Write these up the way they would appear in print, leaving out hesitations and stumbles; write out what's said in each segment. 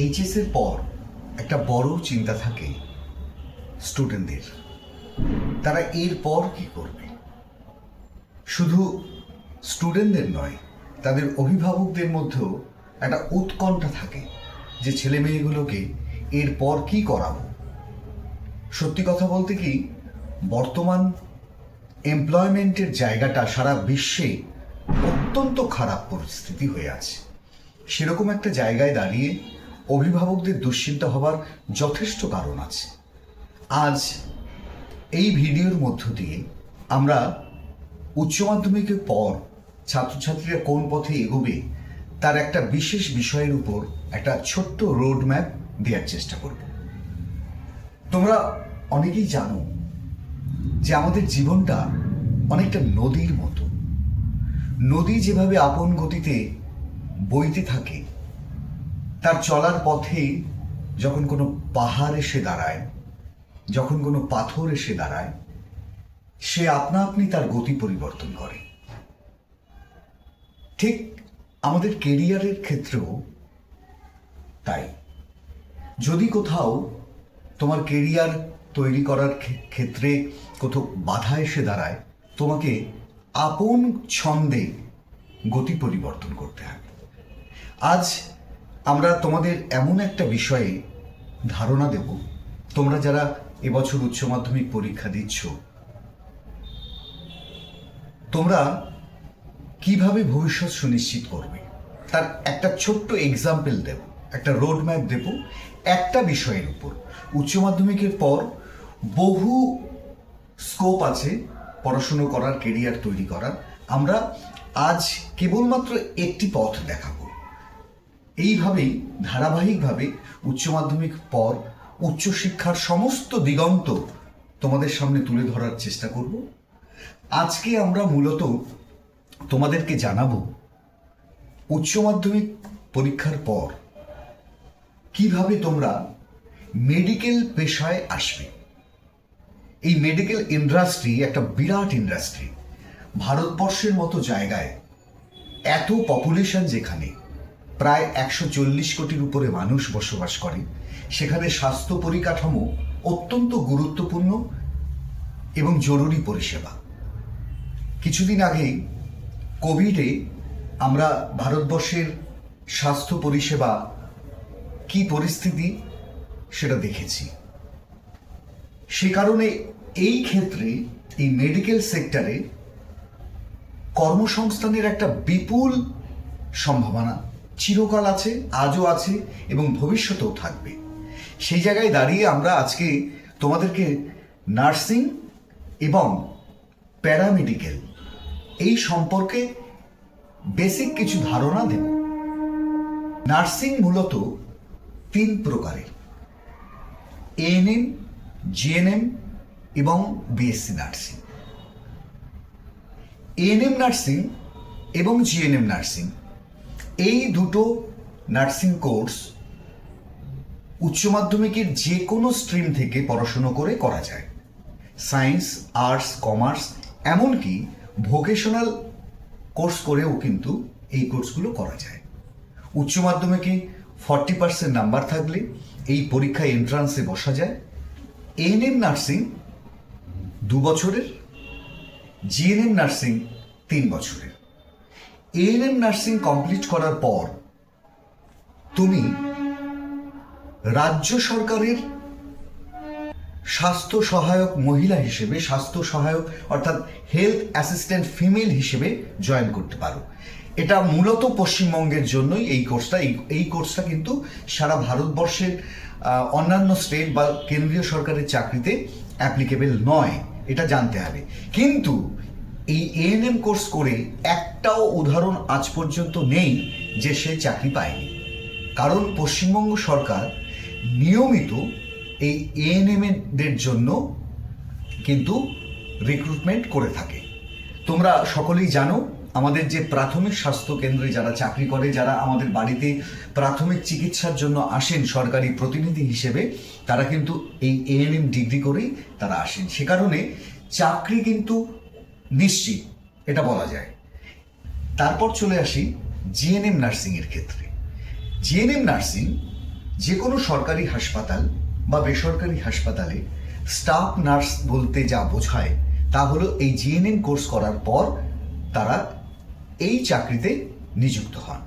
এইচএসের পর একটা বড় চিন্তা থাকে স্টুডেন্টদের, তারা এরপর কি করবে। শুধু স্টুডেন্টদের নয়, তাদের অভিভাবকদের মধ্যেও একটা উৎকণ্ঠা থাকে যে ছেলে মেয়েগুলোকে এরপর কি করাবো। সত্যি কথা বলতে কি, বর্তমান এমপ্লয়মেন্টের জায়গাটা সারা বিশ্বে অত্যন্ত খারাপ পরিস্থিতি হয়ে আছে। সেরকম একটা জায়গায় দাঁড়িয়ে অভিভাবকদের দুশ্চিন্তা হবার যথেষ্ট কারণ আছে। আজ এই ভিডিওর মধ্য দিয়ে আমরা উচ্চ মাধ্যমিকের পর ছাত্রছাত্রীরা কোন পথে এগোবে তার একটা বিশেষ বিষয়ের উপর একটা ছোট্ট রোড ম্যাপ দেওয়ার চেষ্টা করব। তোমরা অনেকেই জানো যে আমাদের জীবনটা অনেকটা নদীর মতো। নদী যেভাবে আপন গতিতে বইতে থাকে, তার চলার পথে যখন কোনো পাহাড় এসে দাঁড়ায়, যখন কোনো পাথর এসে দাঁড়ায়, সে আপনা আপনি তার গতি পরিবর্তন করে। ঠিক আমাদের কেরিয়ারের ক্ষেত্রেও তাই। যদি কোথাও তোমার কেরিয়ার তৈরি করার ক্ষেত্রে কোথাও বাধা এসে দাঁড়ায়, তোমাকে আপন ছন্দে গতি পরিবর্তন করতে হবে। আজ আমরা তোমাদের এমন একটা বিষয়ে ধারণা দেব, তোমরা যারা এবছর উচ্চ মাধ্যমিক পরীক্ষা দিচ্ছ, তোমরা কিভাবে ভবিষ্যৎ সুনিশ্চিত করবে তার একটা ছোট্ট এক্সাম্পল দেব, একটা রোড ম্যাপ দেব একটা বিষয়ের উপর। উচ্চ মাধ্যমিকের পর বহু স্কোপ আছে পড়াশুনো করার, কেরিয়ার তৈরি করার। আমরা আজ কেবলমাত্র একটি পথ দেখাবো। এইভাবেই ধারাবাহিকভাবে উচ্চ মাধ্যমিক পর উচ্চশিক্ষার সমস্ত দিগন্ত তোমাদের সামনে তুলে ধরার চেষ্টা করব। আজকে আমরা মূলত তোমাদেরকে জানাবো উচ্চ মাধ্যমিক পরীক্ষার পর কিভাবে তোমরা মেডিকেল পেশায় আসবে। এই মেডিকেল ইন্ডাস্ট্রি একটা বিরাট ইন্ডাস্ট্রি। ভারতবর্ষের মতো জায়গায় এত পপুলেশন, যেখানে প্রায় 140 কোটির উপরে মানুষ বসবাস করে, সেখানে স্বাস্থ্য পরিকাঠামো অত্যন্ত গুরুত্বপূর্ণ এবং জরুরি পরিষেবা। কিছুদিন আগে কোভিডে আমরা ভারতবর্ষের স্বাস্থ্য পরিষেবা কি পরিস্থিতি সেটা দেখেছি। সে কারণে এই ক্ষেত্রে এই মেডিকেল সেক্টরে কর্মসংস্থানের একটা বিপুল সম্ভাবনা চিরকাল আছে, আজও আছে এবং ভবিষ্যতেও থাকবে। সেই জায়গায় দাঁড়িয়ে আমরা আজকে তোমাদেরকে নার্সিং এবং প্যারামেডিক্যাল এই সম্পর্কে বেসিক কিছু ধারণা দেব। নার্সিং মূলত 3 প্রকারের: এএনএম, জিএনএম এবং বিএসসি নার্সিং। এএনএম নার্সিং এবং জিএনএম নার্সিং, এই দুটো নার্সিং কোর্স উচ্চ মাধ্যমিকের যে কোনো স্ট্রিম থেকে পড়াশুনো করে করা যায়। সায়েন্স, আর্টস, কমার্স, এমনকি ভোকেশনাল কোর্স করেও কিন্তু এই কোর্সগুলো করা যায়। উচ্চ মাধ্যমিকে 40% নাম্বার থাকলে এই পরীক্ষায় এন্ট্রান্সে বসা যায়। এএনএম নার্সিং 2 বছরের, জিএনএম নার্সিং 3 বছরের। এএনএম নার্সিং কমপ্লিট করার পর তুমি রাজ্য সরকারের স্বাস্থ্য সহায়ক মহিলা হিসেবে, স্বাস্থ্য সহায়ক অর্থাৎ হেলথ অ্যাসিস্ট্যান্ট ফিমেল হিসেবে জয়েন করতে পারো। এটা মূলত পশ্চিমবঙ্গের জন্যই এই কোর্সটা কিন্তু সারা ভারতবর্ষের অন্যান্য স্টেট বা কেন্দ্রীয় সরকারের চাকরিতে অ্যাপ্লিকেবল নয়, এটা জানতে হবে। কিন্তু এই এএনএম কোর্স করে একটাও উদাহরণ আজ পর্যন্ত নেই যে সে চাকরি পায়নি। কারণ পশ্চিমবঙ্গ সরকার নিয়মিত এই এএনএমদের জন্য কিন্তু রিক্রুটমেন্ট করে থাকে। তোমরা সকলেই জানো, আমাদের যে প্রাথমিক স্বাস্থ্য কেন্দ্রে যারা চাকরি করে, যারা আমাদের বাড়িতে প্রাথমিক চিকিৎসার জন্য আসেন সরকারি প্রতিনিধি হিসেবে, তারা কিন্তু এই এএনএম ডিগ্রি করেই তারা আসেন। সে কারণে চাকরি কিন্তু নিশ্চিত, এটা বলা যায়। তারপর চলে আসি জিএনএম নার্সিংয়ের ক্ষেত্রে। জিএনএম নার্সিং যে কোনো সরকারি হাসপাতাল বা বেসরকারি হাসপাতালে স্টাফ নার্স বলতে যা বোঝায় তা হলো এই জিএনএম কোর্স করার পর তারা এই চাকরিতে নিযুক্ত হন।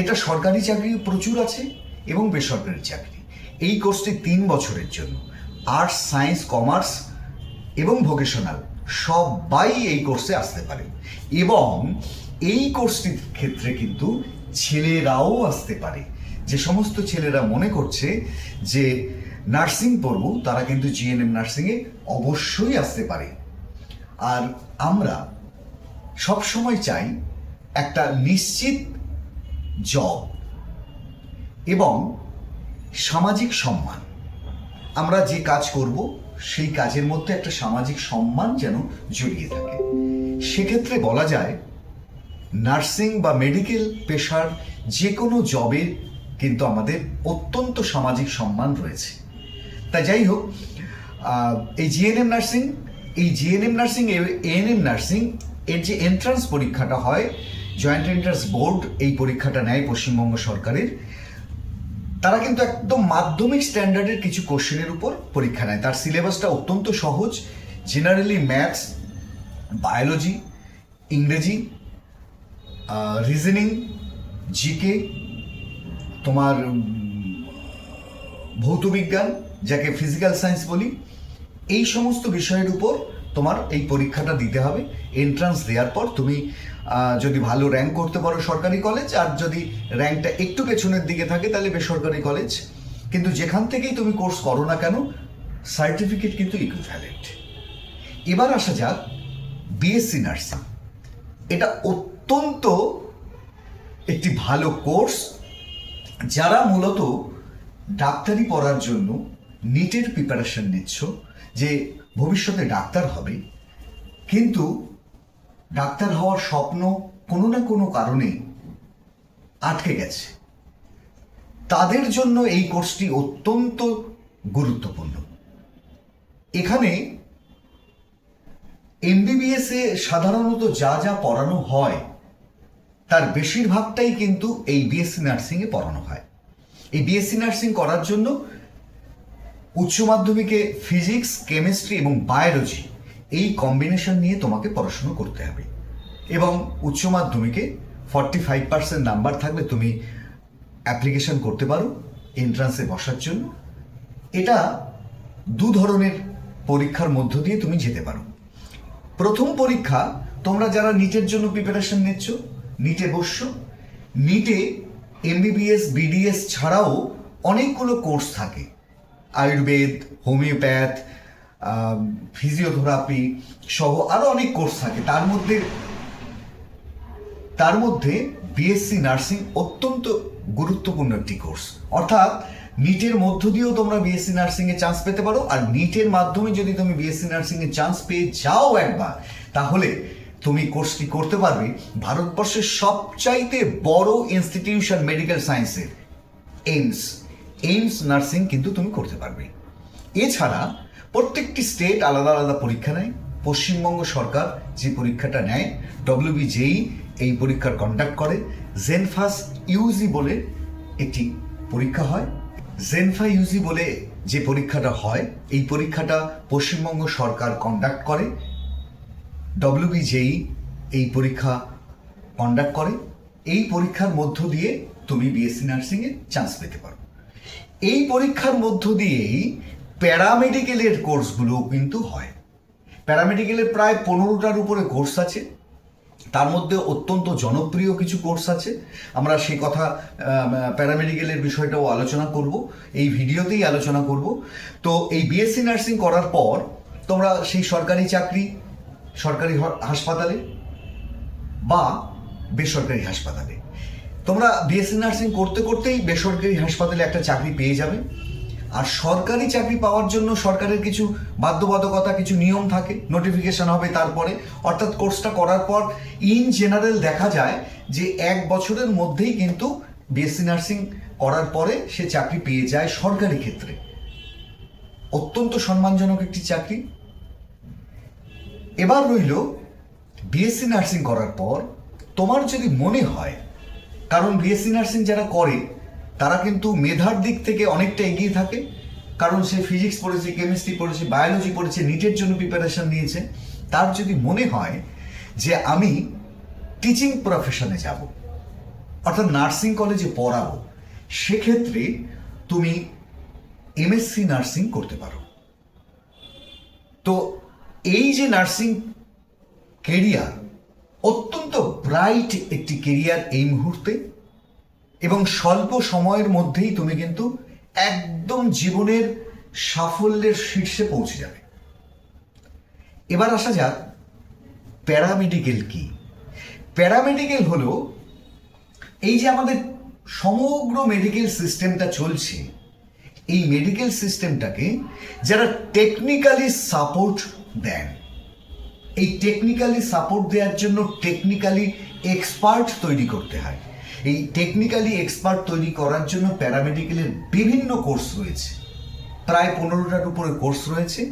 এটা সরকারি চাকরি প্রচুর আছে এবং বেসরকারি চাকরি। এই কোর্সটি 3 বছরের জন্য। আর্টস, সায়েন্স, কমার্স এবং ভোকেশনাল সবাই এই কোর্সে আসতে পারে এবং এই কোর্সটির ক্ষেত্রে কিন্তু ছেলেরাও আসতে পারে। যে সমস্ত ছেলেরা মনে করছে যে নার্সিং পড়ব তারা কিন্তু জিএনএম নার্সিংয়ে অবশ্যই আসতে পারে। আর আমরা সবসময় চাই একটা নিশ্চিত জব এবং সামাজিক সম্মান। আমরা যে কাজ করব সেই কাজের মধ্যে একটা সামাজিক সম্মান যেন জড়িয়ে থাকে। সেক্ষেত্রে বলা যায় নার্সিং বা মেডিকেল পেশার যে কোনো জবে কিন্তু আমাদের অত্যন্ত সামাজিক সম্মান রয়েছে। তা যাই হোক, এই জিএনএম নার্সিং, এএনএম নার্সিং এর যে এন্ট্রান্স পরীক্ষাটা হয়, জয়েন্ট এন্ট্রান্স বোর্ড এই পরীক্ষাটা নেয় পশ্চিমবঙ্গ সরকারের। তারা কিন্তু একদম মাধ্যমিক স্ট্যান্ডার্ডের কিছু কোশ্চেনের উপর পরীক্ষা নেয়। তার সিলেবাসটা অত্যন্ত সহজ। জেনারেলি ম্যাথস, বায়োলজি, ইংরেজি, রিজনিং, জিকে, তোমার ভৌতবিজ্ঞান যাকে ফিজিক্যাল সায়েন্স বলি, এই সমস্ত বিষয়ের উপর তোমার এই পরীক্ষাটা দিতে হবে। এন্ট্রান্স দেওয়ার পর তুমি যদি ভালো র্যাঙ্ক করতে পারো সরকারি কলেজ, আর যদি র্যাঙ্কটা একটু পেছনের দিকে থাকে তাহলে বেসরকারি কলেজ। কিন্তু যেখান থেকেই তুমি কোর্স করো না কেন সার্টিফিকেট কিন্তু ইকুইভ্যালেন্ট। এবার আসা যাক বিএসসি নার্সিং। এটা অত্যন্ত একটি ভালো কোর্স। যারা মূলত ডাক্তারি পড়ার জন্য নিটের প্রিপারেশন নিচ্ছ, যে ভবিষ্যতে ডাক্তার হবে কিন্তু ডাক্তার হওয়ার স্বপ্ন কোনো না কোনো কারণে আটকে গেছে, তাদের জন্য এই কোর্সটি অত্যন্ত গুরুত্বপূর্ণ। এখানে এমবিবিএস এ সাধারণত যা যা পড়ানো হয় তার বেশিরভাগটাই কিন্তু এই বিএসসি নার্সিংয়ে পড়ানো হয়। এই বিএসসি নার্সিং করার জন্য উচ্চ মাধ্যমিকে ফিজিক্স, কেমিস্ট্রি এবং বায়োলজি এই কম্বিনেশন নিয়ে তোমাকে পড়াশুনো করতে হবে এবং উচ্চ মাধ্যমিকে 45% নাম্বার থাকলে তুমি অ্যাপ্লিকেশন করতে পারো এন্ট্রান্সে বসার জন্য। এটা 2 ধরনের পরীক্ষার মধ্য দিয়ে তুমি যেতে পারো। প্রথম পরীক্ষা, তোমরা যারা নিটের জন্য প্রিপারেশন নিচ্ছ নিটে বসছো। নিটে এমবিবিএস, বিডিএস ছাড়াও অনেকগুলো কোর্স থাকে, আয়ুর্বেদ, হোমিওপ্যাথ, ফিজিওথেরাপি সহ আরো অনেক কোর্স থাকে। তার মধ্যে বিএসসি নার্সিং অত্যন্ত গুরুত্বপূর্ণ একটি কোর্স। অর্থাৎ নিটের মধ্য দিয়েও তোমরা বিএসসি নার্সিং এ চান্স পেতে পারো। আর নিটের মাধ্যমে যদি তুমি বিএসসি নার্সিং এ চান্স পেয়ে যাও একবার, তাহলে তুমি কোর্সটি করতে পারবে ভারতবর্ষের সবচাইতে বড় ইনস্টিটিউশন মেডিকেল সায়েন্সের এইমস নার্সিং কিন্তু তুমি করতে পারবে। এছাড়া প্রত্যেকটি স্টেট আলাদা আলাদা পরীক্ষা নেয়। পশ্চিমবঙ্গ সরকার যে পরীক্ষাটা নেয়, WBJEE এই পরীক্ষার কন্ডাক্ট করে। জেনফাস ইউজি বলে একটি পরীক্ষা হয়। জেনফা ইউজি বলে যে পরীক্ষাটা হয়, এই পরীক্ষাটা পশ্চিমবঙ্গ সরকার কন্ডাক্ট করে। WBJEE এই পরীক্ষা কন্ডাক্ট করে। এই পরীক্ষার মধ্য দিয়ে তুমি বিএসসি নার্সিংয়ে চান্স পেতে পারো। এই পরীক্ষার মধ্য দিয়েই প্যারামেডিকেলের কোর্সগুলো কিন্তু হয়। প্যারামেডিকেলের প্রায় 15টার উপরে কোর্স আছে। তার মধ্যে অত্যন্ত জনপ্রিয় কিছু কোর্স আছে। আমরা সেই কথা প্যারামেডিকেলের বিষয়টাও আলোচনা করব, এই ভিডিওতেই আলোচনা করব। তো এই বিএসসি নার্সিং করার পর তোমরা সেই সরকারি চাকরি, সরকারি হাসপাতালে বা বেসরকারি হাসপাতালে, তোমরা বিএসসি নার্সিং করতে করতেই বেসরকারি হাসপাতালে একটা চাকরি পেয়ে যাবে। আর সরকারি চাকরি পাওয়ার জন্য সরকারের কিছু বাধ্যবাধকতা, কিছু নিয়ম থাকে, নোটিফিকেশন হবে তারপরে। অর্থাৎ কোর্সটা করার পর ইন জেনারেল দেখা যায় যে 1 বছরের মধ্যেই কিন্তু বিএসসি নার্সিং করার পরে সে চাকরি পেয়ে যায় সরকারি ক্ষেত্রে। অত্যন্ত সম্মানজনক একটি চাকরি। এবার রইল বিএসসি নার্সিং করার পর তোমার যদি মনে হয়, কারণ বিএসসি নার্সিং যারা করে তারা কিন্তু মেধার দিক থেকে অনেকটা এগিয়ে থাকে, কারণ সে ফিজিক্স পড়েছে, কেমিস্ট্রি পড়েছে, বায়োলজি পড়েছে, নিটের জন্য প্রিপারেশন নিয়েছে। তার যদি মনে হয় যে আমি টিচিং প্রফেশনে যাব, অর্থাৎ নার্সিং কলেজে পড়াবো, সেক্ষেত্রে তুমি এমএসসি নার্সিং করতে পারো। তো এই যে নার্সিং কেরিয়ার অত্যন্ত ব্রাইট একটি কেরিয়ার এই মুহূর্তে, এবং স্বল্প সময়ের মধ্যেই তুমি কিন্তু একদম জীবনের সাফল্যের শীর্ষে পৌঁছে যাবে। এবার আসা যাক প্যারামেডিক্যাল কি। প্যারামেডিক্যাল হলো এই যে আমাদের সমগ্র মেডিকেল সিস্টেমটা চলছে, এই মেডিকেল সিস্টেমটাকে যারা টেকনিক্যালি সাপোর্ট দেন, এই টেকনিক্যালি সাপোর্ট দেওয়ার জন্য টেকনিক্যালি এক্সপার্ট তৈরি করতে হয়। এই টেকনিক্যালি এক্সপার্ট তৈরি করার জন্য প্যারামেডিক্যালের বিভিন্ন কোর্স রয়েছে, প্রায় 15টার উপরে কোর্স রয়েছে।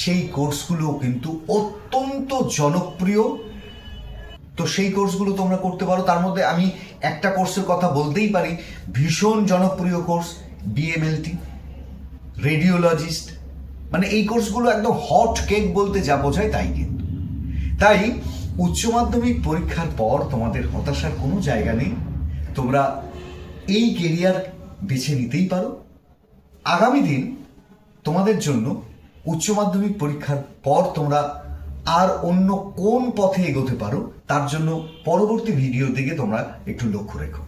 সেই কোর্সগুলো কিন্তু অত্যন্ত জনপ্রিয়। তো সেই কোর্সগুলো তোমরা করতে পারো। তার মধ্যে আমি একটা কোর্সের কথা বলতেই পারি, ভীষণ জনপ্রিয় কোর্স বিএমএলটি, রেডিওলজিস্ট। মানে এই কোর্সগুলো একদম হট কেক বলতে যা বোঝায় তাই। কিন্তু তাই উচ্চ মাধ্যমিক পরীক্ষার পর তোমাদের হতাশার কোনো জায়গা নেই, তোমরা এই কেরিয়ার বেছে নিতেই পারো। আগামী দিন তোমাদের জন্য উচ্চ মাধ্যমিক পরীক্ষার পর তোমরা আর অন্য কোন পথে এগোতে পারো, তার জন্য পরবর্তী ভিডিও দিকে তোমরা একটু লক্ষ্য রেখো।